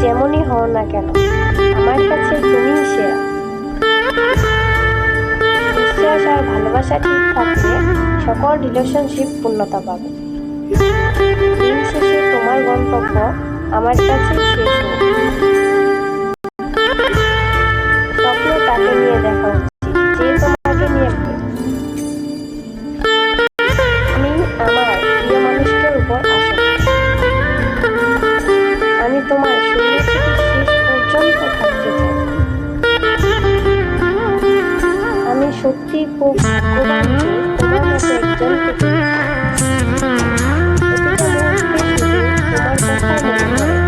যেমনই হও না কেন, আমার কাছে তুমিই সেরা। বিশ্বাস আর ভালোবাসা ঠিক থাকলে সকল রিলেশনশিপ পূর্ণতা পাবে। দিন শেষে তোমার গন্তব্য আমার কাছে শেষ হোক। স্বপ্ন তাকে নিয়ে দেখা উচিত যে তোমাকে নিয়ে ভাবে। আমি আমার প্রিয় মানুষটার উপর আসক্ত। আমি তোমার শুরু থেকে শেষ পর্যন্ত থাকতে চাই। আমি সত্যি খুব ভাগ্যবান যে তোমার মতো একজনকে পেয়েছি। প্রতিটা মুহূর্তে শুধু তোমার কথাই মনে পড়ে।